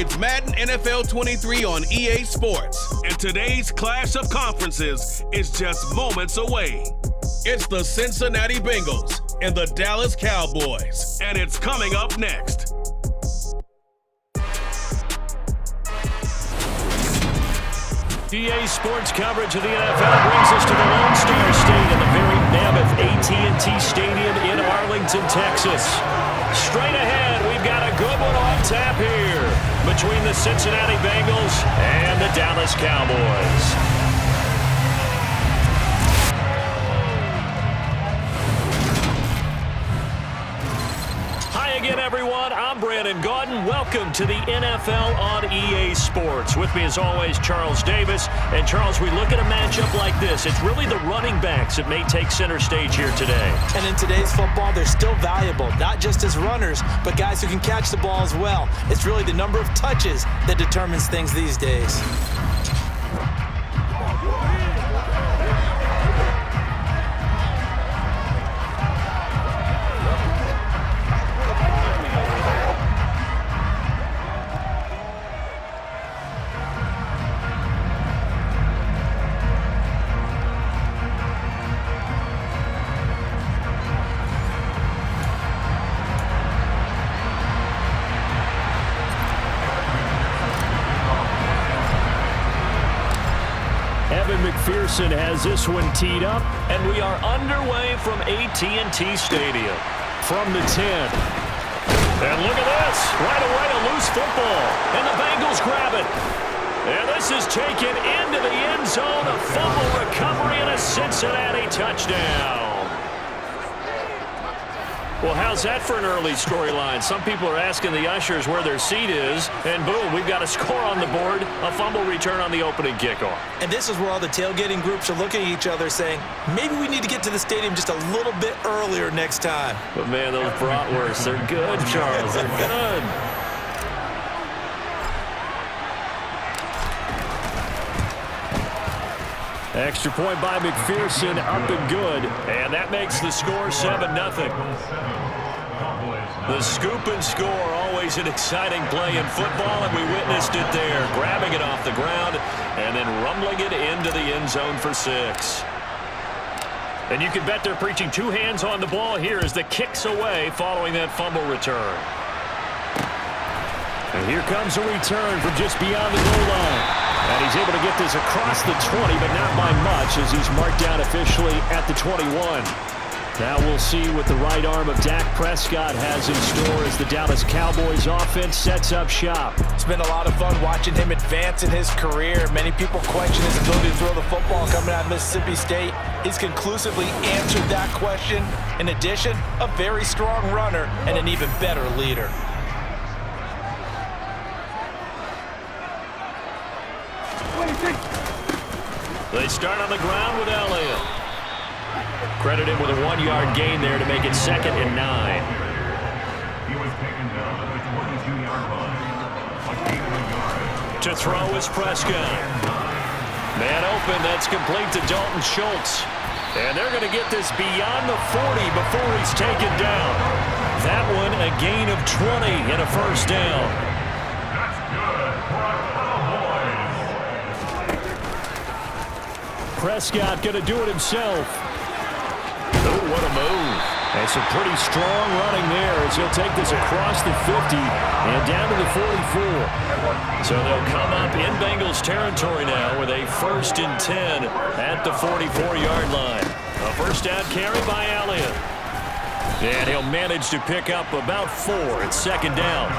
It's Madden NFL 23 on EA Sports, and today's clash of conferences is just moments away. It's the Cincinnati Bengals and the Dallas Cowboys, and it's coming up next. EA Sports coverage of the NFL brings us to the Lone Star State in the very mammoth AT&T Stadium in Arlington, Texas. Straight ahead, we've got a good one on tap here between the Cincinnati Bengals and the Dallas Cowboys. Again, everyone, I'm Brandon Gaudin. Welcome to the NFL on EA Sports. With me, as always, Charles Davis. And, Charles, we look at a matchup like this. It's really the running backs that may take center stage here today. And in today's football, they're still valuable, not just as runners, but guys who can catch the ball as well. It's really the number of touches that determines things these days. McPherson has this one teed up, and we are underway from AT&T Stadium. From the 10. And look at this. Right away, a loose football. And the Bengals grab it. And this is taken into the end zone. A fumble recovery and a Cincinnati touchdown. Well, how's that for an early storyline? Some people are asking the ushers where their seat is, and boom, we've got a score on the board, a fumble return on the opening kickoff. And this is where all the tailgating groups are looking at each other saying, maybe we need to get to the stadium just a little bit earlier next time. But, man, those bratwursts, they're good, Charles. They're good. Extra point by McPherson, up and good. And that makes the score 7-0. The scoop and score, always an exciting play in football, and we witnessed it there. Grabbing it off the ground and then rumbling it into the end zone for 6. And you can bet they're preaching two hands on the ball here as the kick's away following that fumble return. And here comes a return from just beyond the goal line. And he's able to get this across the 20, but not by much as he's marked down officially at the 21. Now we'll see what the right arm of Dak Prescott has in store as the Dallas Cowboys offense sets up shop. It's been a lot of fun watching him advance in his career. Many people question his ability to throw the football coming out of Mississippi State. He's conclusively answered that question. In addition, a very strong runner and an even better leader. They start on the ground with Elliott. Credit him with a 1-yard gain there to make it 2nd and 9. He was taken down at the 22-yard line. To throw is Prescott. Man open, that's complete to Dalton Schultz. And they're going to get this beyond the 40 before he's taken down. That one a gain of 20 and a first down. That's good for a Cowboys. Prescott going to do it himself. Oh, what a move. And some pretty strong running there as he'll take this across the 50 and down to the 44. So they'll come up in Bengals territory now with a 1st and 10 at the 44-yard line. A first down carry by Elliott. And he'll manage to pick up about 4 at 2nd down.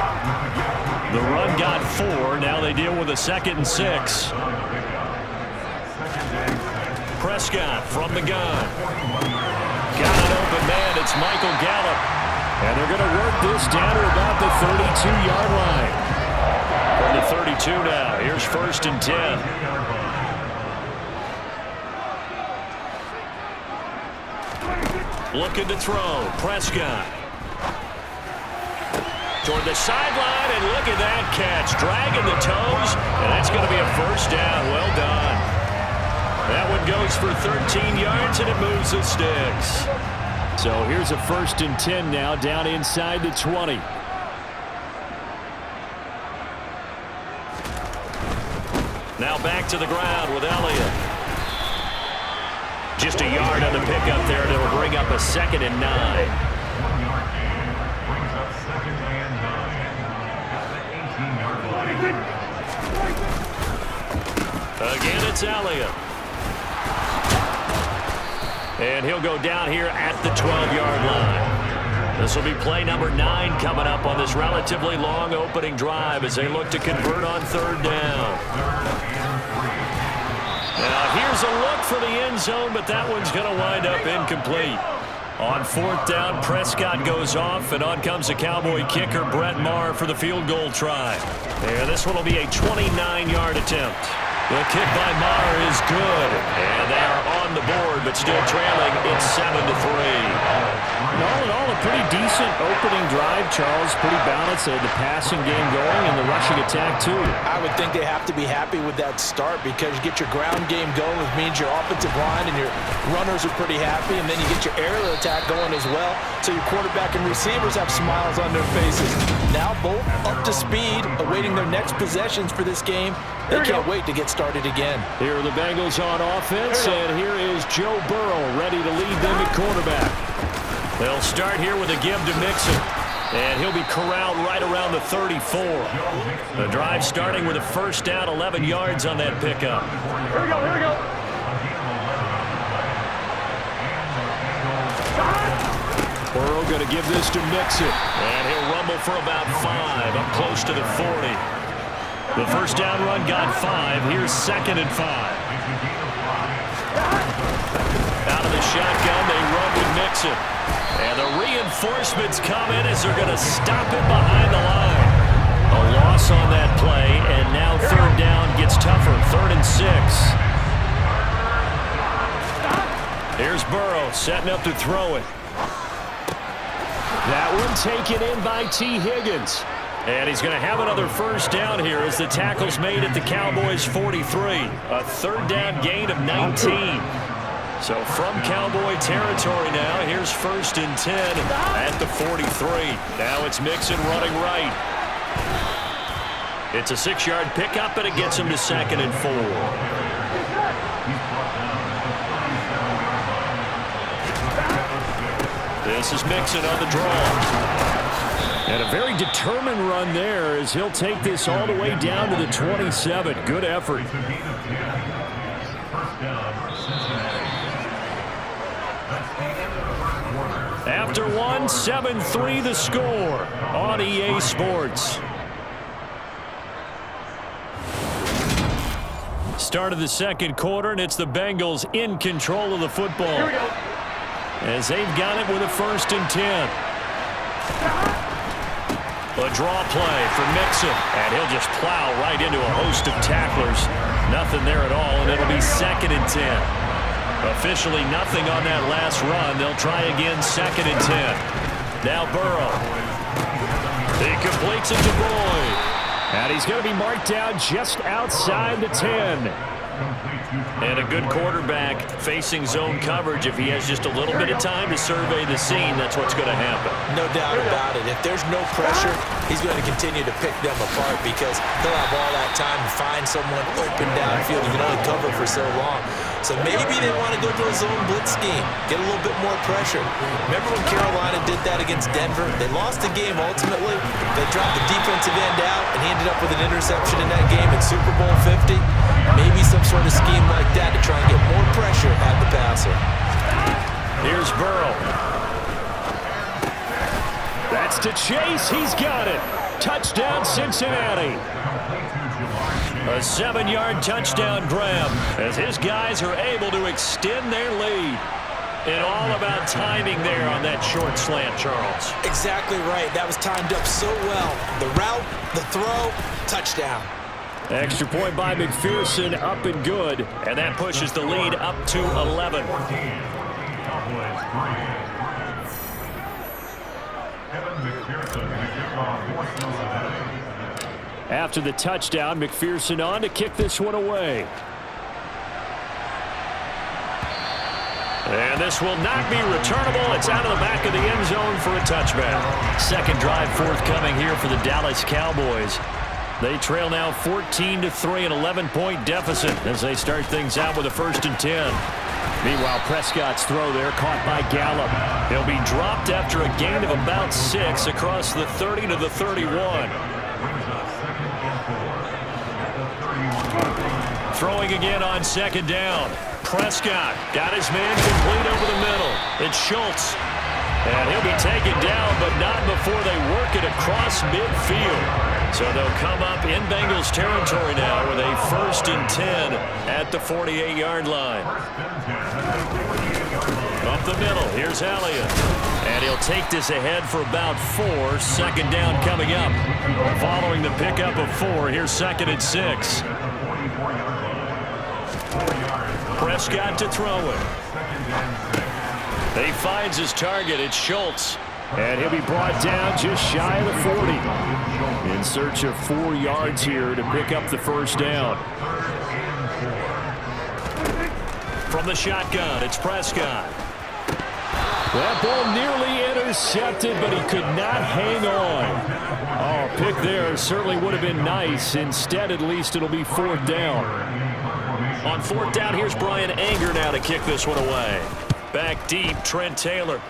The run got 4. Now they deal with a 2nd and 6. Prescott from the gun. Got an open man. It's Michael Gallup. And they're going to work this down to about the 32-yard line. From the 32 now. Here's 1st and 10. Looking to throw. Prescott. Toward the sideline, and look at that catch. Dragging the toes, and that's going to be a first down. Well done. That one goes for 13 yards, and it moves the sticks. So here's a 1st and 10 now, down inside the 20. Now back to the ground with Elliott. Just a yard on the pickup there, and it'll bring up a 2nd and 9. 1-yard gain brings up 2nd and 9 at the 18-yard line. Again, it's Elliott. And he'll go down here at the 12-yard line. This will be play number 9 coming up on this relatively long opening drive as they look to convert on 3rd down. Now here's a look for the end zone, but that one's going to wind up incomplete. On 4th down, Prescott goes off, and on comes the Cowboy kicker, Brett Maher, for the field goal try. And this one will be a 29-yard attempt. The kick by Maher is good, and they are on the board, but still trailing. It's 7-3. All in all, a pretty decent opening drive, Charles. Pretty balanced. They had the passing game going and the rushing attack, too. I would think they have to be happy with that start because you get your ground game going, which means your offensive line and your runners are pretty happy, and then you get your aerial attack going as well, so your quarterback and receivers have smiles on their faces. Now both up to speed, awaiting their next possessions for this game. They can't wait to get started again. Here are the Bengals on offense, and here is Joe Burrow ready to lead them at quarterback. They'll start here with a give to Mixon, and he'll be corralled right around the 34. The drive starting with a 1st down, 11 yards on that pickup. Here we go. Burrow going to give this to Mixon, and he'll rumble for about 5, up close to the 40. The 1st down run got 5. Here's 2nd and 5. Out of the shotgun, they run with Mixon. And the reinforcements come in as they're going to stop him behind the line. A loss on that play, and now 3rd down gets tougher. 3rd and 6. Here's Burrow setting up to throw it. That one taken in by T. Higgins. And he's going to have another 1st down here as the tackle's made at the Cowboys' 43. A 3rd down gain of 19. So from Cowboy territory now, here's 1st and 10 at the 43. Now it's Mixon running right. It's a 6-yard pickup, and it gets him to 2nd and 4. This is Mixon on the draw. And a very determined run there as he'll take this all the way down to the 27. Good effort. After one, 7-3 the score on EA Sports. Start of the 2nd quarter, and it's the Bengals in control of the football as they've got it with a 1st and 10. A draw play for Mixon, and he'll just plow right into a host of tacklers. Nothing there at all, and it'll be 2nd and 10. Officially nothing on that last run. They'll try again, 2nd and 10. Now Burrow. He completes it to Boyd. And he's going to be marked down just outside the 10. And a good quarterback facing zone coverage. If he has just a little bit of time to survey the scene, that's what's going to happen. No doubt about it. If there's no pressure, he's going to continue to pick them apart because he'll have all that time to find someone open downfield. You can only cover for so long. So maybe they want to go to a zone blitz scheme, get a little bit more pressure. Remember when Carolina did that against Denver? They lost the game ultimately. They dropped the defensive end out, and he ended up with an interception in that game in Super Bowl 50. Maybe some sort of scheme like that to try and get more pressure at the passer. Here's Burrow. That's to Chase. He's got it. Touchdown, Cincinnati. A 7-yard touchdown grab as his guys are able to extend their lead. And all about timing there on that short slant, Charles. Exactly right. That was timed up so well. The route, the throw, touchdown. Extra point by McPherson, up and good. And that pushes the lead up to 11. After the touchdown, McPherson on to kick this one away. And this will not be returnable. It's out of the back of the end zone for a touchback. 2nd drive forthcoming here for the Dallas Cowboys. They trail now 14-3, an 11-point deficit as they start things out with a 1st and 10. Meanwhile, Prescott's throw there caught by Gallup. He'll be dropped after a gain of about 6 across the 30 to the 31. Throwing again on 2nd down. Prescott got his man complete over the middle. It's Schultz. And he'll be taken down, but not before they work it across midfield. So they'll come up in Bengals territory now with a 1st and 10 at the 48-yard line. Up the middle, here's Elliott. And he'll take this ahead for about 4. 2nd down coming up. Following the pickup of 4, here's 2nd and 6. Prescott to throw it. He finds his target. It's Schultz. And he'll be brought down just shy of the 40. In search of 4 yards here to pick up the 1st down. From the shotgun, it's Prescott. That ball nearly intercepted, but he could not hang on. Oh, pick there certainly would have been nice. Instead, at least it'll be 4th down. On 4th down, here's Brian Anger now to kick this one away. Back deep, Trent Taylor.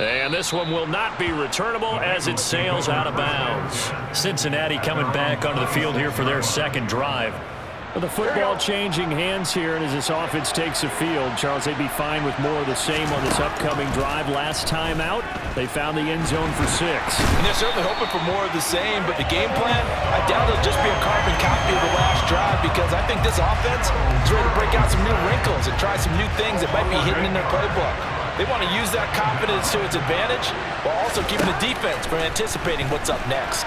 And this one will not be returnable as it sails out of bounds. Cincinnati coming back onto the field here for their 2nd drive. With the football changing hands here, and as this offense takes the field, Charles, they'd be fine with more of the same on this upcoming drive. Last time out, they found the end zone for 6. And they're certainly hoping for more of the same, but the game plan, I doubt it'll just be a carbon copy of the last drive, because I think this offense is ready to break out some new wrinkles and try some new things that might be hidden in their playbook. They want to use that confidence to its advantage while also keeping the defense from anticipating what's up next.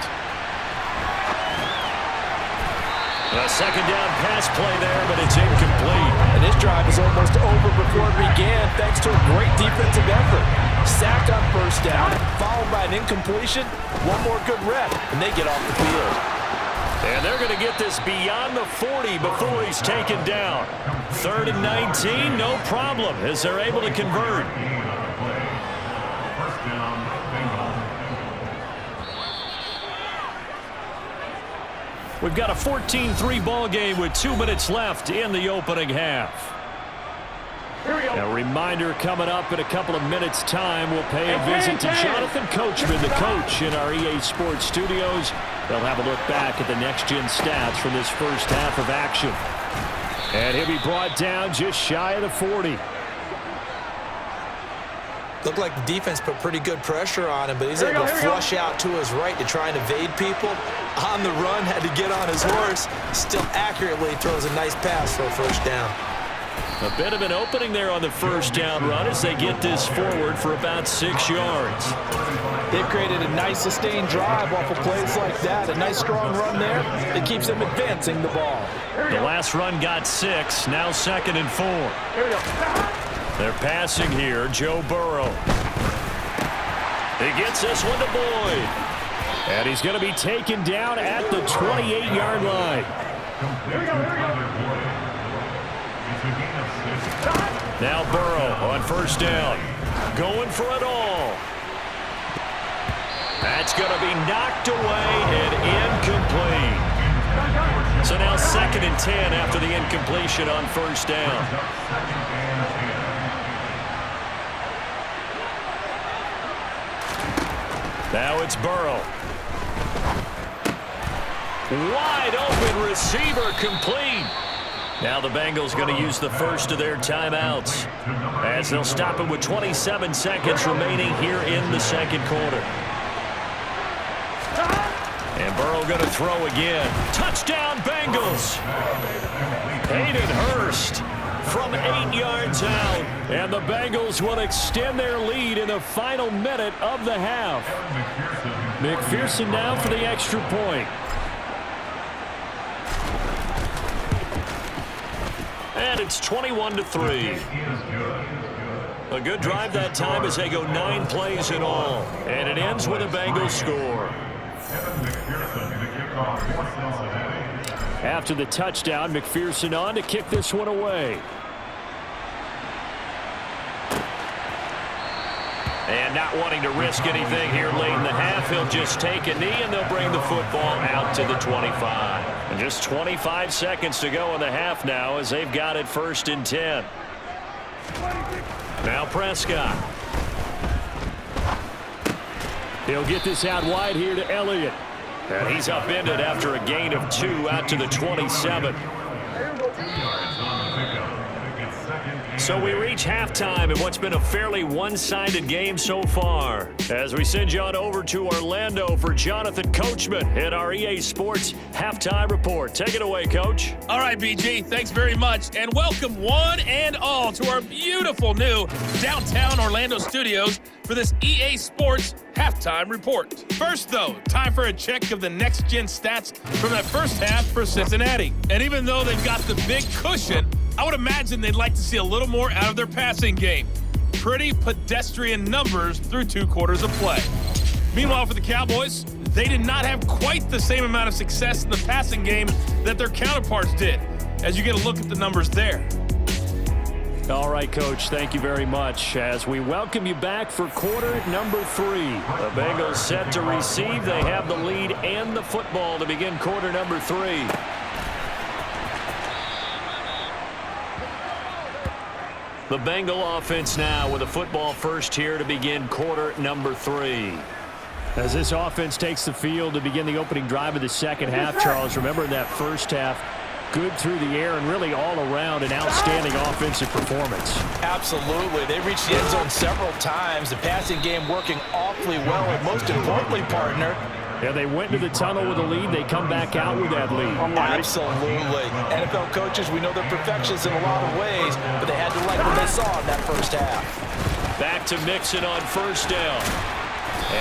A 2nd down pass play there, but it's incomplete. And this drive is almost over before it began thanks to a great defensive effort. Sacked on 1st down, followed by an incompletion. One more good rep, and they get off the field. And they're going to get this beyond the 40 before he's taken down. 3rd and 19, no problem, as they're able to convert. We've got a 14-3 ball game with 2 minutes left in the opening half. A reminder coming up in a couple of minutes' time. We'll pay a visit to Jonathan Coachman, the coach in our EA Sports studios. They'll have a look back at the next-gen stats from this first half of action. And he'll be brought down just shy of the 40. Looked like the defense put pretty good pressure on him, but he's able to flush out to his right to try and evade people. On the run, had to get on his horse. Still accurately throws a nice pass for a 1st down. A bit of an opening there on the 1st down run as they get this forward for about 6 yards. They've created a nice sustained drive off of plays like that. A nice strong run there that keeps them advancing the ball. The last run got 6, now 2nd and 4. They're passing here, Joe Burrow. He gets this one to Boyd. And he's going to be taken down at the 28-yard line. Now Burrow on 1st down. Going for it all. That's going to be knocked away and incomplete. So now 2nd and 10 after the incompletion on 1st down. Now it's Burrow. Wide open receiver complete. Now the Bengals going to use the first of their timeouts as they'll stop it with 27 seconds remaining here in the 2nd quarter. And Burrow going to throw again. Touchdown Bengals. Hayden Hurst from 8 yards out. And the Bengals will extend their lead in the final minute of the half. McPherson now for the extra point. And it's 21-3. A good drive that time as they go 9 plays in all. And it ends with a Bengals score. After the touchdown, McPherson on to kick this one away. And not wanting to risk anything here late in the half, he'll just take a knee, and they'll bring the football out to the 25. And just 25 seconds to go in the half now as they've got it 1st and 10. Now Prescott. He'll get this out wide here to Elliott. And he's upended after a gain of 2 out to the 27. So we reach halftime in what's been a fairly one-sided game so far. As we send you on over to Orlando for Jonathan Coachman at our EA Sports Halftime Report. Take it away, Coach. All right, BG, thanks very much. And welcome one and all to our beautiful new downtown Orlando studios for this EA Sports Halftime Report. First, though, time for a check of the next-gen stats from that first half for Cincinnati. And even though they've got the big cushion, I would imagine they'd like to see a little more out of their passing game. Pretty pedestrian numbers through 2 quarters of play. Meanwhile, for the Cowboys, they did not have quite the same amount of success in the passing game that their counterparts did, as you get a look at the numbers there. All right, Coach, thank you very much. As we welcome you back for quarter number 3. The Bengals set to receive. They have the lead and the football to begin quarter number 3. The Bengal offense now with a football first here to begin quarter number 3. As this offense takes the field to begin the opening drive of the second half, Charles, remember in that first half, good through the air and really all around an outstanding offensive performance. Absolutely. They reached the end zone several times. The passing game working awfully well, and most importantly, partner, yeah, they went to the tunnel with a lead. They come back out with that lead. Absolutely. NFL coaches, we know they're perfectionists in a lot of ways, but they had to like what they saw in that first half. Back to Mixon on first down.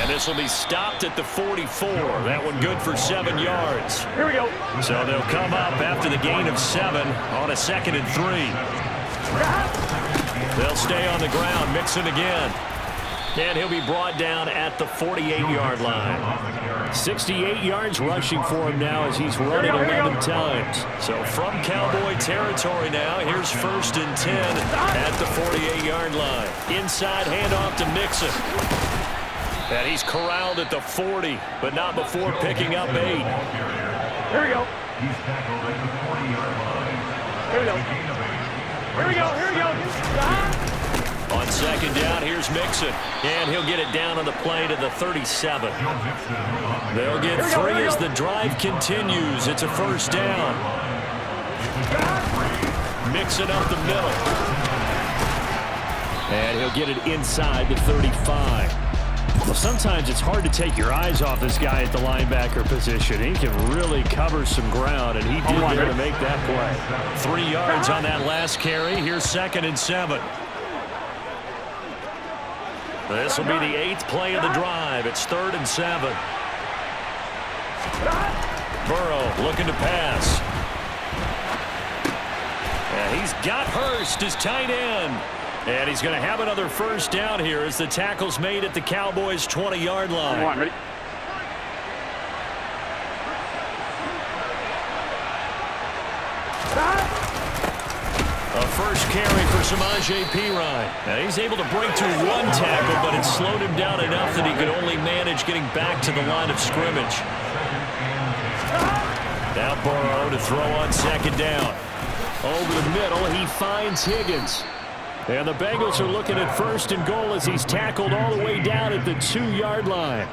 And this will be stopped at the 44. That one good for 7 yards. Here we go. So they'll come up after the gain of 7 on a 2nd and 3. They'll stay on the ground. Mixon again. And he'll be brought down at the 48-yard line. 68 yards rushing for him now as he's run it 11 times. So from Cowboy territory now, here's 1st and 10 at the 48-yard line. Inside handoff to Mixon. And he's corralled at the 40, but not before picking up 8. Here we go. He's tackled at the 40-yard line. Here we go. Here we go. Here we go. On 2nd down, here's Mixon. And he'll get it down on the play to the 37. They'll get 3 as the drive continues. It's a 1st down. Mixon up the middle. And he'll get it inside the 35. Well, sometimes it's hard to take your eyes off this guy at the linebacker position. He can really cover some ground, and he did there to make that play. 3 yards on that last carry. Here's 2nd and 7. This will be the 8th play of the drive. It's 3rd and 7. Burrow looking to pass. And he's got Hurst, his tight end. And he's going to have another 1st down here as the tackle's made at the Cowboys' 20-yard line. Come on, ready? A first carry for Samaje Perine. And he's able to break through 1 tackle, but it slowed him down enough that he could only manage getting back to the line of scrimmage. Now Burrow to throw on 2nd down. Over the middle, he finds Higgins. And the Bengals are looking at 1st and goal as he's tackled all the way down at the 2-yard line.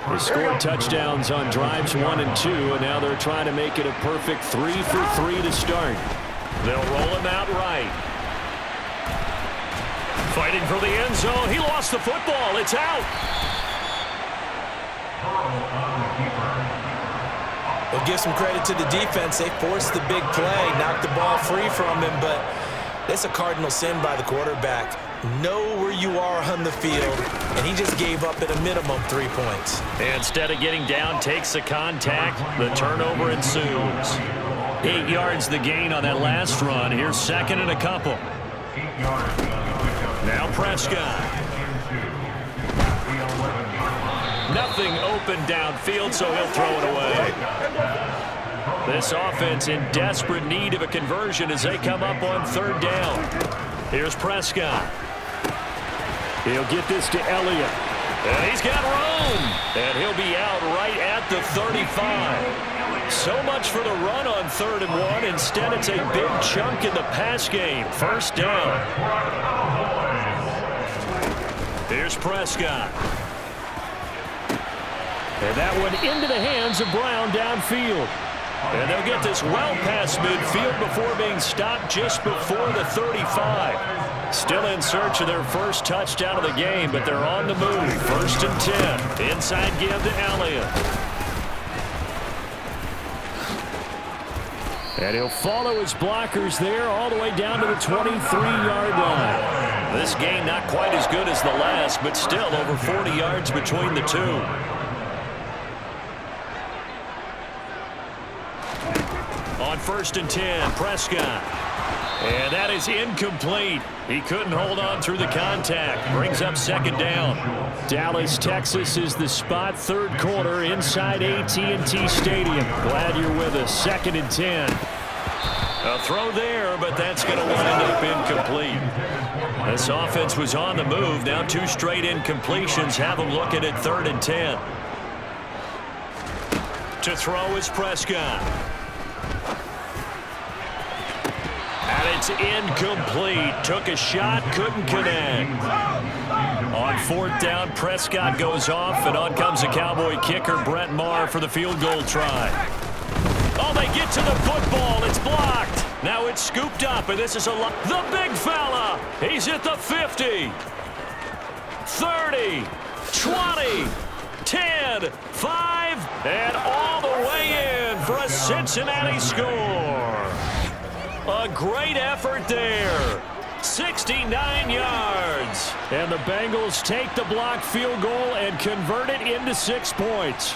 They scored touchdowns on drives 1 and 2, and now they're trying to make it a perfect 3 for 3 to start. They'll roll him out right. Fighting for the end zone. He lost the football. It's out. We'll give some credit to the defense. They forced the big play, knocked the ball free from him, but that's a cardinal sin by the quarterback. Know where you are on the field, and he just gave up at a minimum 3 points. Instead of getting down, takes the contact. The turnover ensues. 8 yards the gain on that last run. Here's 2nd and a couple. Now Prescott. Nothing open downfield, so he'll throw it away. This offense in desperate need of a conversion as they come up on 3rd down. Here's Prescott. He'll get this to Elliott. And he's got room. And he'll be out right at the 35. So much for the run on 3rd and 1. Instead, it's a big chunk in the pass game. First down. Here's Prescott. And that one into the hands of Brown downfield. And they'll get this well past midfield before being stopped just before the 35. Still in search of their first touchdown of the game, but they're on the move. 1st and 10. Inside give to Elliott. And he'll follow his blockers there all the way down to the 23-yard line. This game not quite as good as the last, but still over 40 yards between the two. On 1st and 10, Prescott. And that is incomplete. He couldn't hold on through the contact. Brings up 2nd down. Dallas, Texas is the spot. 3rd quarter inside AT&T Stadium. Glad you're with us. 2nd and 10. A throw there, but that's going to wind up incomplete. This offense was on the move. Now 2 straight incompletions have them looking at 3rd and 10. To throw is Prescott. And it's incomplete. Took a shot, couldn't connect. On 4th down, Prescott goes off, and on comes the Cowboy kicker, Brett Maher, for the field goal try. Oh, they get to the football. It's blocked. Now it's scooped up, and this is the big fella. He's at the 50, 30, 20, 10, 5, and all the way in for a Cincinnati score. A great effort there. 69 yards. And the Bengals take the blocked field goal and convert it into 6 points.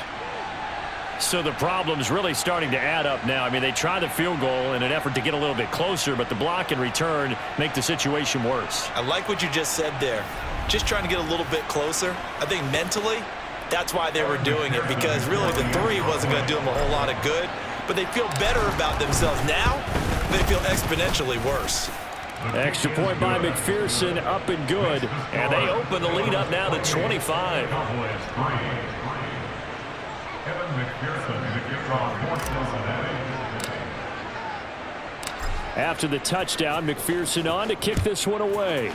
So the problem's really starting to add up now. I mean, they try the field goal in an effort to get a little bit closer, but the block and return make the situation worse. I like what you just said there. Just trying to get a little bit closer. I think mentally, that's why they were doing it, because really the 3 wasn't going to do them a whole lot of good. But they feel better about themselves now. They feel exponentially worse. Extra point by McPherson, up and good. And they open the lead up now to 25. After the touchdown, McPherson on to kick this one away.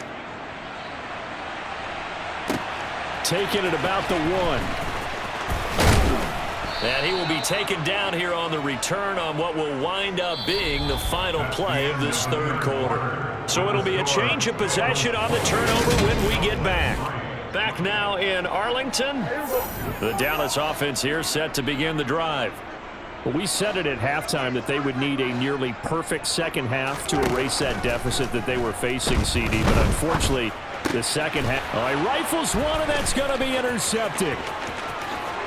Taking it about the 1. And he will be taken down here on the return on what will wind up being the final play of this 3rd quarter. So it'll be a change of possession on the turnover when we get back. Back now in Arlington. The Dallas offense here set to begin the drive. Well, we said it at halftime that they would need a nearly perfect second half to erase that deficit that they were facing, CD. But unfortunately, the second half. Oh, he rifles one, and that's going to be intercepted.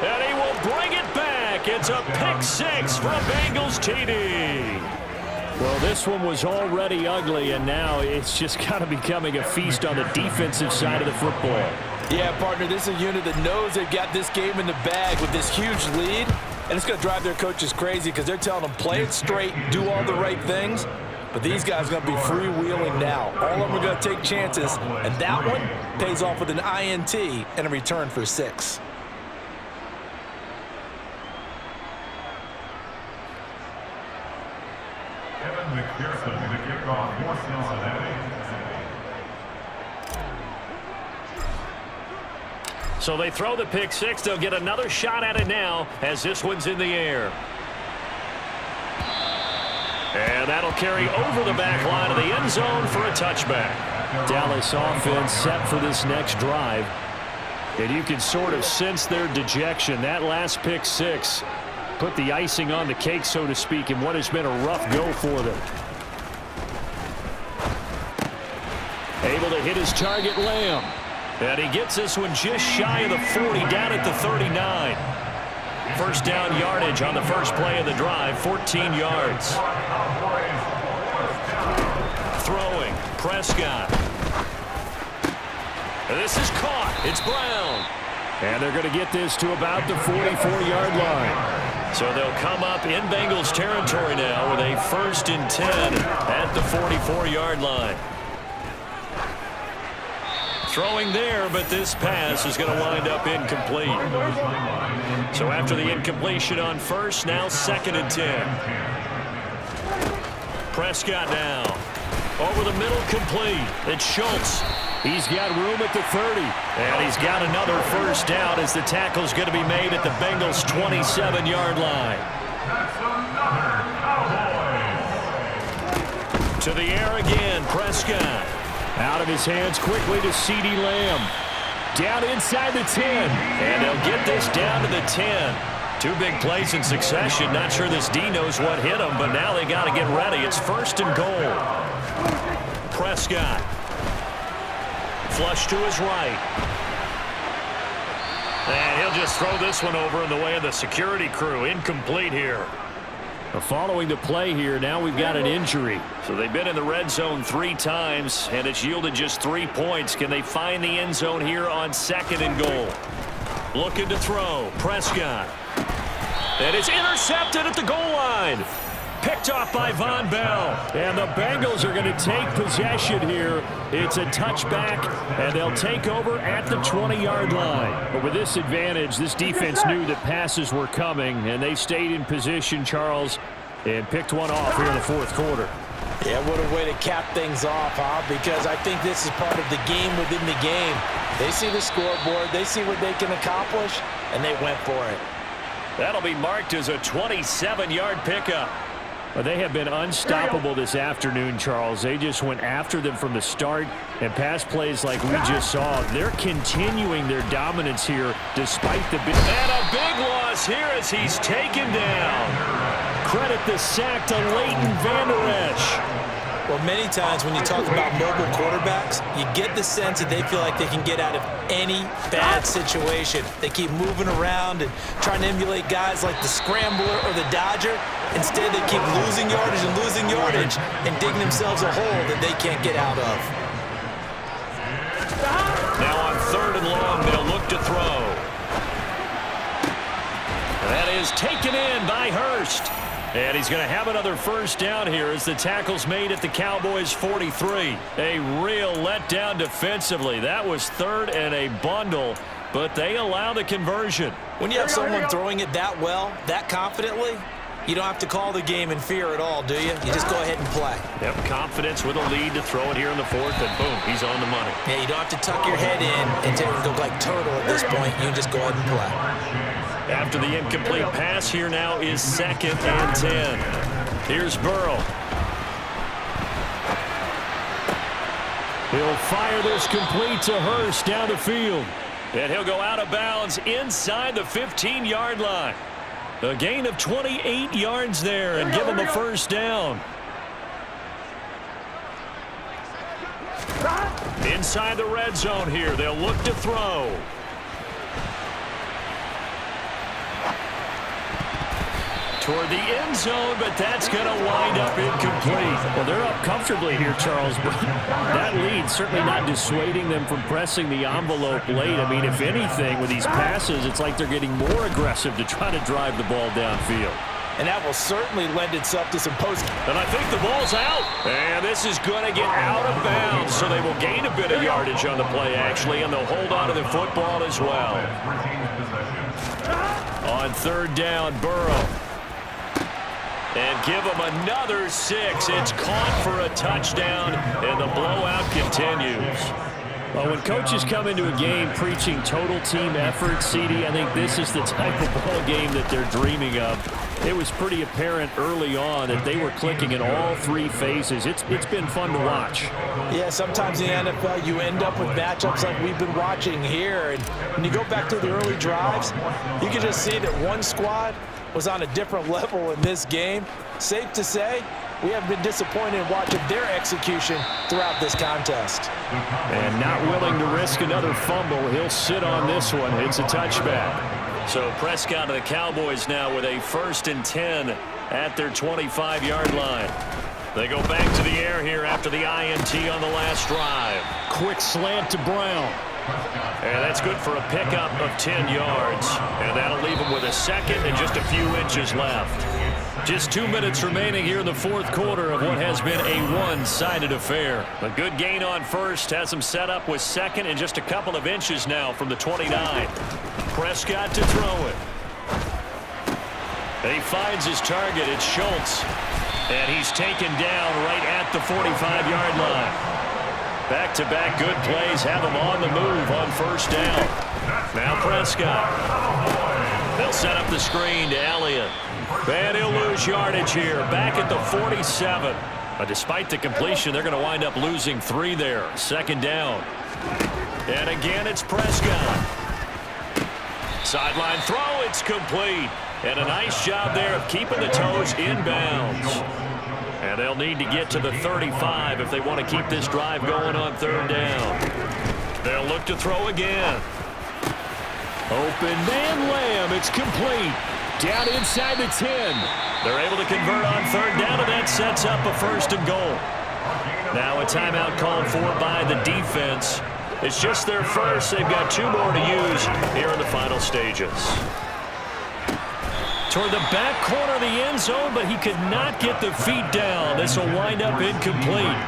And he will bring it back. It's a pick 6 for a Bengals TD. Well, this one was already ugly, and now it's just kind of becoming a feast on the defensive side of the football. Yeah, partner, this is a unit that knows they've got this game in the bag with this huge lead, and it's going to drive their coaches crazy because they're telling them play it straight, do all the right things. But these guys are going to be freewheeling now. All of them are going to take chances, and that one pays off with an INT and a return for 6. McPherson, the kickoff for Cincinnati. So they throw the pick 6. They'll get another shot at it now as this one's in the air. And that'll carry over the back line of the end zone for a touchback. Dallas offense set for this next drive. And you can sort of sense their dejection. That last pick 6 put the icing on the cake, so to speak, in what has been a rough go for them. Able to hit his target, Lamb. And he gets this one just shy of the 40, down at the 39. First down yardage on the first play of the drive, 14 yards. Throwing, Prescott. And this is caught. It's Brown. And they're going to get this to about the 44-yard line. So they'll come up in Bengals territory now with a 1st and 10 at the 44-yard line. Throwing there, but this pass is going to wind up incomplete. So after the incompletion on first, now 2nd and 10. Prescott now. Over the middle, complete. It's Schultz. He's got room at the 30. And he's got another first down as the tackle's going to be made at the Bengals' 27-yard line. To the air again, Prescott. Out of his hands quickly to CeeDee Lamb. Down inside the 10. And they'll get this down to the 10. 2 big plays in succession. Not sure this D knows what hit him, but now they got to get ready. It's 1st and goal. Prescott. Flush to his right. And he'll just throw this one over in the way of the security crew. Incomplete here. Following the play here, now we've got an injury. So they've been in the red zone 3 times, and it's yielded just 3 points. Can they find the end zone here on 2nd and goal? Looking to throw. Prescott. And it's intercepted at the goal line. Picked off by Von Bell. And the Bengals are going to take possession here. It's a touchback, and they'll take over at the 20-yard line. But with this advantage, this defense knew that passes were coming, and they stayed in position, Charles, and picked one off here in the 4th quarter. Yeah, what a way to cap things off, huh? Because I think this is part of the game within the game. They see the scoreboard, they see what they can accomplish, and they went for it. That'll be marked as a 27-yard pickup. Well, they have been unstoppable this afternoon, Charles. They just went after them from the start, and pass plays like we just saw. They're continuing their dominance here despite the big... And a big loss here as he's taken down. Credit the sack to Leighton Vander Esch. Well, many times when you talk about mobile quarterbacks, you get the sense that they feel like they can get out of any bad situation. They keep moving around and trying to emulate guys like the Scrambler or the Dodger. Instead, they keep losing yardage and digging themselves a hole that they can't get out of. Now on 3rd and long, they'll look to throw. That is taken in by Hurst. And he's going to have another first down here as the tackle's made at the Cowboys' 43. A real letdown defensively. That was 3rd and a bundle, but they allow the conversion. When you have someone throwing it that well, that confidently, you don't have to call the game in fear at all, do you? You just go ahead and play. Yep, confidence with a lead to throw it here in the 4th, and boom, he's on the money. Yeah, you don't have to tuck your head in and go like turtle at this point. You can just go ahead and play. After the incomplete pass, here now is 2nd and 10. Here's Burrow. He'll fire this complete to Hurst down the field. And he'll go out of bounds inside the 15-yard line. A gain of 28 yards there and give him a first down. Inside the red zone here, they'll look to throw. Toward the end zone, but that's going to wind up incomplete. Well, they're up comfortably here, Charles, but that lead certainly not dissuading them from pressing the envelope late. I mean, if anything, with these passes, it's like they're getting more aggressive to try to drive the ball downfield. And that will certainly lend itself to some post. And I think the ball's out. And this is going to get out of bounds, so they will gain a bit of yardage on the play, actually, and they'll hold on to the football as well. On 3rd down, Burrow. And give them another 6. It's caught for a touchdown, and the blowout continues. Well, when coaches come into a game preaching total team effort, CD, I think this is the type of ball game that they're dreaming of. It was pretty apparent early on that they were clicking in all 3 phases. It's been fun to watch. Yeah, sometimes in the NFL you end up with matchups like we've been watching here. And when you go back to the early drives, you can just see that one squad was on a different level in this game. Safe to say, we have been disappointed in watching their execution throughout this contest. And not willing to risk another fumble, he'll sit on this one. It's a touchback. So Prescott of the Cowboys now with a 1st and 10 at their 25-yard line. They go back to the air here after the INT on the last drive. Quick slant to Brown. And that's good for a pickup of 10 yards. And that'll leave him with a 2nd and just a few inches left. Just 2 minutes remaining here in the fourth quarter of what has been a one-sided affair. A good gain on first has him set up with second and just a couple of inches now from the 29. Prescott to throw it. And he finds his target. It's Schultz. And he's taken down right at the 45-yard line. Back-to-back good plays have him on the move on first down. Now Prescott. They'll set up the screen to Elliott. And he'll lose yardage here. Back at the 47. But despite the completion, they're going to wind up losing 3 there. Second down. And again, it's Prescott. Sideline throw. It's complete. And a nice job there of keeping the toes inbounds. And they'll need to get to the 35 if they want to keep this drive going on third down. They'll look to throw again. Open man Lamb. It's complete. Down inside the 10. They're able to convert on third down, and that sets up a first and goal. Now a timeout called for by the defense. It's just their first. They've got 2 more to use here in the final stages. Toward the back corner of the end zone, but he could not get the feet down. This will wind up incomplete.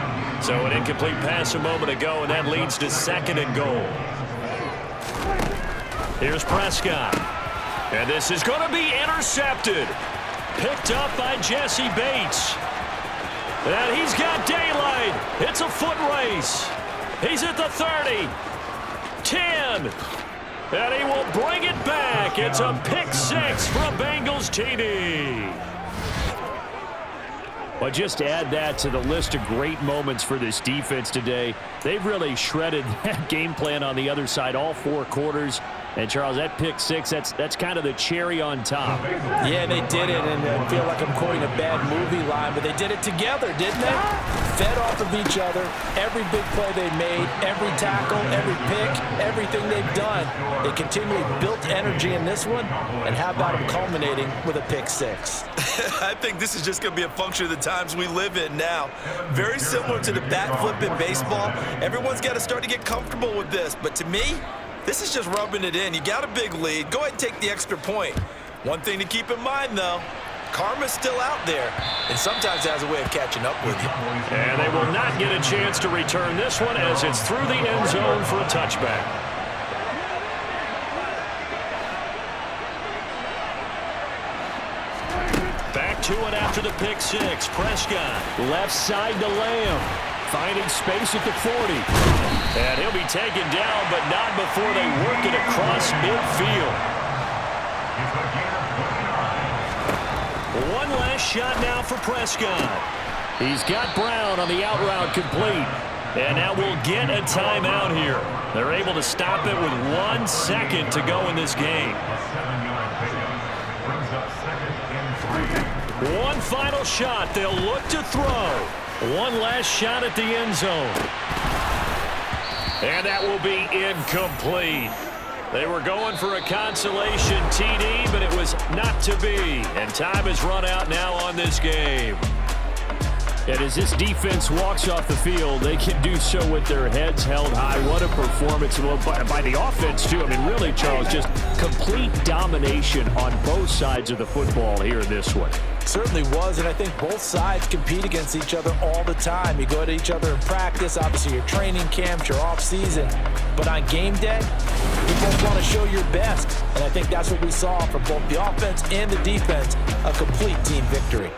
So an incomplete pass a moment ago, and that leads to second and goal. Here's Prescott. And this is going to be intercepted. Picked up by Jesse Bates. And he's got daylight. It's a foot race. He's at the 30. 10. And he will bring it back. It's a pick 6 for a Bengals TD. Well, just to add that to the list of great moments for this defense today. They've really shredded that game plan on the other side all 4 quarters. And, Charles, that pick 6, that's kind of the cherry on top. Yeah, they did it, and I feel like I'm quoting a bad movie line, but they did it together, didn't they? Fed off of each other, every big play they made, every tackle, every pick, everything they've done. They continually built energy in this one, and how about them culminating with a pick 6? I think this is just going to be a function of the times we live in now. Very similar to the bat flip in baseball. Everyone's got to start to get comfortable with this, but to me, this is just rubbing it in. You got a big lead. Go ahead and take the extra point. One thing to keep in mind, though, karma's still out there, and sometimes it has a way of catching up with you. And they will not get a chance to return this one as it's through the end zone for a touchback. Back to it after the pick 6. Prescott. Left side to Lamb. Finding space at the 40. And he'll be taken down, but not before they work it across midfield. One last shot now for Prescott. He's got Brown on the out route complete. And now we'll get a timeout here. They're able to stop it with 1 second to go in this game. One final shot. They'll look to throw. One last shot at the end zone. And that will be incomplete. They were going for a consolation TD, but it was not to be. And time has run out now on this game. And as this defense walks off the field, they can do so with their heads held high. What a performance by the offense, too. I mean, really, Charles, just complete domination on both sides of the football here in this one. Certainly was, and I think both sides compete against each other all the time. You go to each other in practice, obviously your training camps, your off-season. But on game day, you both want to show your best. And I think that's what we saw from both the offense and the defense, a complete team victory.